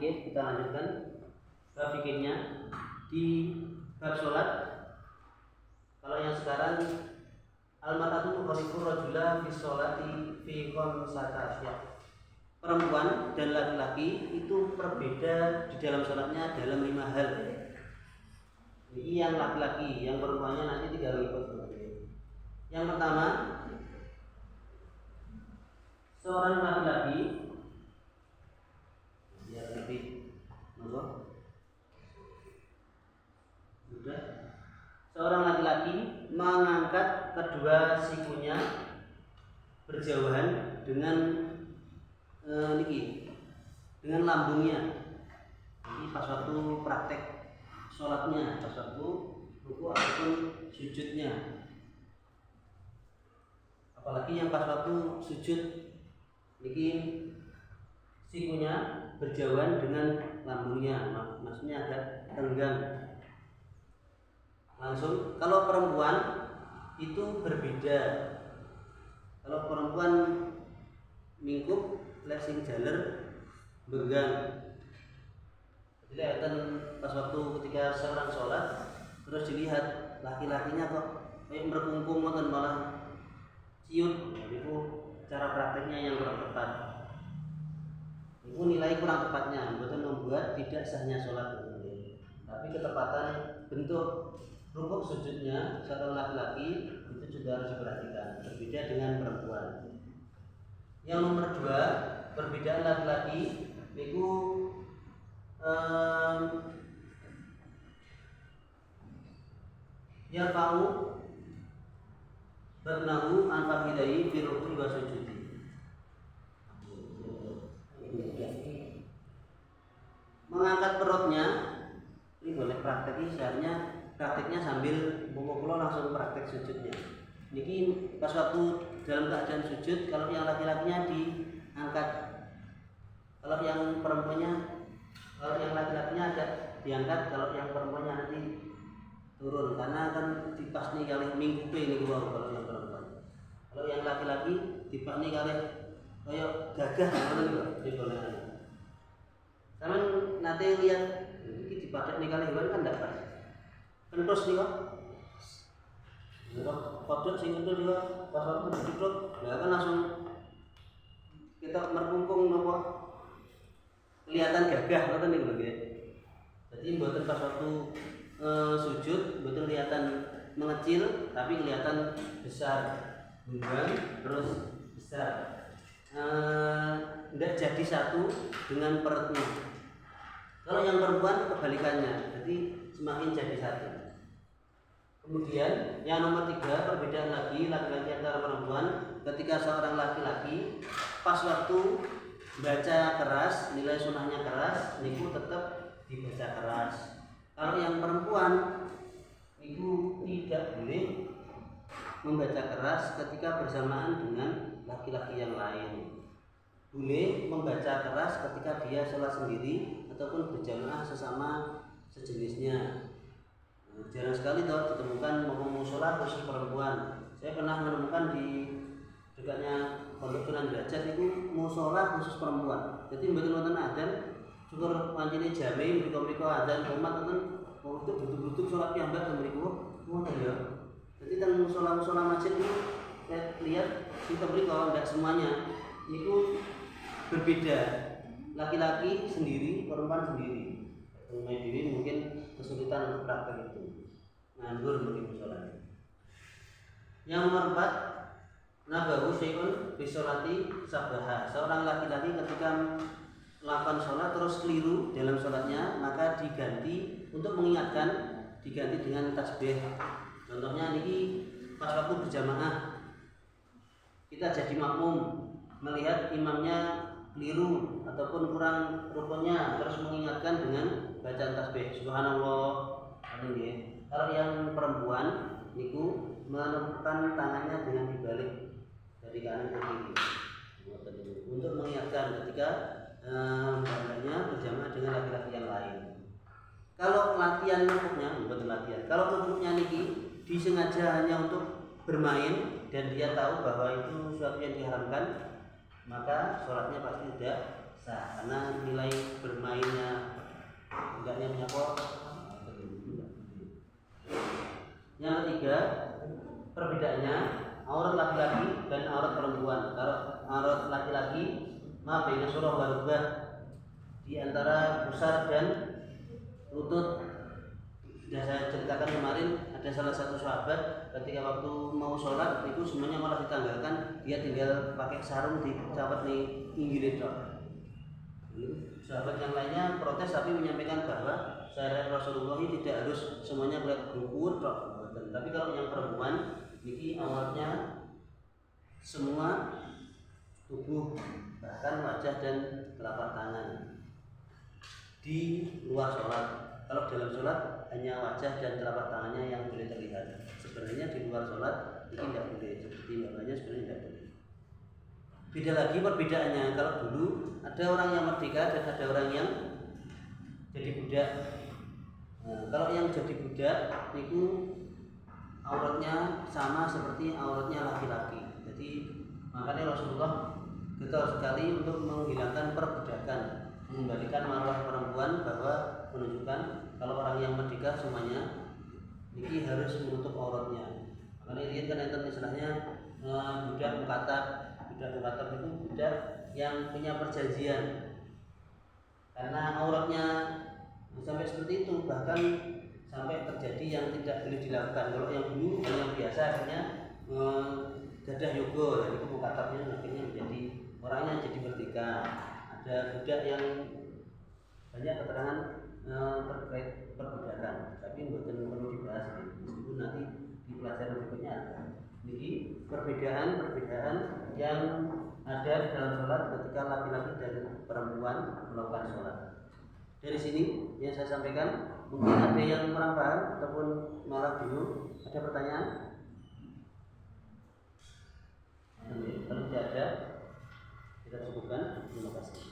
Oke, kita lanjutkan bab fikihnya di bab sholat. Kalau yang sekarang al-mar'atu tukhalifu rajula fi sholati fi khamsati asya'. Perempuan dan laki-laki itu berbeda di dalam sholatnya dalam 5 hal. Ini yang laki-laki, yang perempuannya nanti tinggal ikut. Yang pertama, seorang laki-laki seorang laki-laki mengangkat kedua sikunya berjauhan dengan dengan lambungnya. Ini pas waktu praktek sholatnya, pas waktu ruku ataupun sujudnya. Apalagi yang pas waktu sujud, ini sikunya berjauhan dengan lambungnya, maksudnya agak tenggang. Langsung, kalau perempuan itu berbeda. Kalau perempuan mingkup, lesing jaler, bergang. Jadi kelihatan pas waktu ketika seorang sholat, terus dilihat laki-lakinya kok kayak berkungkung dan malah ciut. Itu cara prakteknya yang kurang tepat. Itu nilai kurang tepatnya, betul membuat tidak sahnya sholat. Tapi ketepatan bentuk rukuk sujudnya seorang laki-laki itu juga harus diperhatikan, berbeda dengan perempuan. Yang nomor 2, perbedaan laki-laki itu yarfa'u batnahu an fakhidaihi fi ruku'i wa sujudi. Mengangkat perutnya ini boleh praktek, seharusnya prakteknya sambil mukul langsung praktek sujudnya. Niki pas waktu dalam keadaan sujud, kalau yang laki-lakinya diangkat, kalau yang laki-lakinya agak diangkat, kalau yang perempuannya nanti turun, karena kan dipasni kali minggu ini kalau yang perempuan. Kalau yang laki-laki dipasni kali kayak gagah di boleh. Karena nanti lihat ini dipakai nih kali hewan kan enggak pas. Kentus nih kok. Kodok sing kentus juga pas waktu duduk, ya kan langsung kita merkungkung nopo. Kelihatan gagah ngoten niku lho nggih. Jadi mboten pas waktu sujud mboten kelihatan mengecil tapi kelihatan besar. Bumbang terus besar. Tidak jadi satu dengan perutnya. Kalau yang perempuan kebalikannya, jadi semakin jadi satu. Kemudian yang nomor 3, perbedaan lagi laki-laki antara perempuan. Ketika seorang laki-laki pas waktu baca keras, nilai sunnahnya keras, niku tetap dibaca keras. Kalau yang perempuan itu tidak boleh membaca keras ketika bersamaan dengan laki-laki yang lain. Boleh membaca keras ketika dia sholat sendiri ataupun berjamaah sesama sejenisnya. Jarang sekali ditemukan musola khusus perempuan. Saya pernah menemukan di dekatnya Pondok Sunan Derajat itu musola khusus perempuan. Jadi mboten adzan, syukur pancene jame mriko-mriko adzan umat ngoten, waktu duduk-duduk sholat piyambak ten mriku. Ngoten ya. Jadi kan musola-musola masjid itu saya lihat di mriko enggak semuanya itu berbeda. Laki-laki sendiri, perempuan sendiri. Diri mungkin kesulitan untuk praktek itu. Nganggur mungkin sholat. Yang nomor 4, nabahu syai'un fi sholati sabbaha. Seorang laki-laki ketika melakukan sholat terus keliru dalam sholatnya, maka diganti untuk mengingatkan, diganti dengan tasbih. Contohnya ini pas waktu berjamaah kita jadi makmum melihat imamnya keliru ataupun kurang rukunnya, terus mengingatkan dengan bacaan tasbih subhanallah. Kalau yang perempuan niku menentukan tangannya dengan dibalik dari kanan ke kiri untuk mengingatkan ketika hendaknya berjamaah dengan laki-laki yang lain. Kalau latihan rukuknya, bukan latihan. Kalau rukuknya niki disengaja hanya untuk bermain dan dia tahu bahwa itu sesuatu yang diharamkan, maka sholatnya pasti tidak sah karena nilai bermainnya di antara pusar dan lutut. Sudah saya ceritakan kemarin, ada salah satu sahabat ketika waktu mau sholat itu semuanya malah ditanggalkan, dia tinggal pakai sarung dicawat nih inggilin. Sahabat yang lainnya protes tapi menyampaikan bahwa syariat Rasulullah ini tidak harus semuanya kelihatan gugur, tapi kalau yang perempuan ini auratnya semua tubuh, bahkan wajah dan telapak tangan di luar sholat. Kalau dalam sholat hanya wajah dan telapak tangannya yang boleh terlihat. Sebenarnya di luar sholat ini tidak boleh, seperti makanya sebenarnya tidak boleh. Beda lagi perbedaannya, kalau dulu ada orang yang merdeka dan ada orang yang jadi budak. Nah, kalau yang jadi budak itu auratnya sama seperti auratnya laki-laki. Jadi makanya Rasulullah getol sekali untuk menghilangkan perbudakan, mengembalikan marwah perempuan, bahwa menunjukkan kalau orang yang merdeka semuanya ini harus menutup auratnya. Makanya lihat kan itu istilahnya budak mukatab. Budak mukatab itu budak yang punya perjanjian, karena auratnya sampai seperti itu, bahkan sampai terjadi yang tidak boleh dilakukan. Kalau yang dulu yang biasa akhirnya dadah yoga, itu mukatabnya akhirnya menjadi orangnya jadi merdeka. Ada budak yang banyak keterangan terkait perbudakan, tapi bukan perlu dibahas meskipun nanti di pelajaran berikutnya ada. Jadi perbedaan yang ada di dalam sholat ketika laki-laki dan perempuan melakukan sholat. Dari sini yang saya sampaikan, mungkin ada yang kurang paham ataupun malah bingung. Ada pertanyaan? Kalau tidak ada, kita cukupkan. Terima kasih.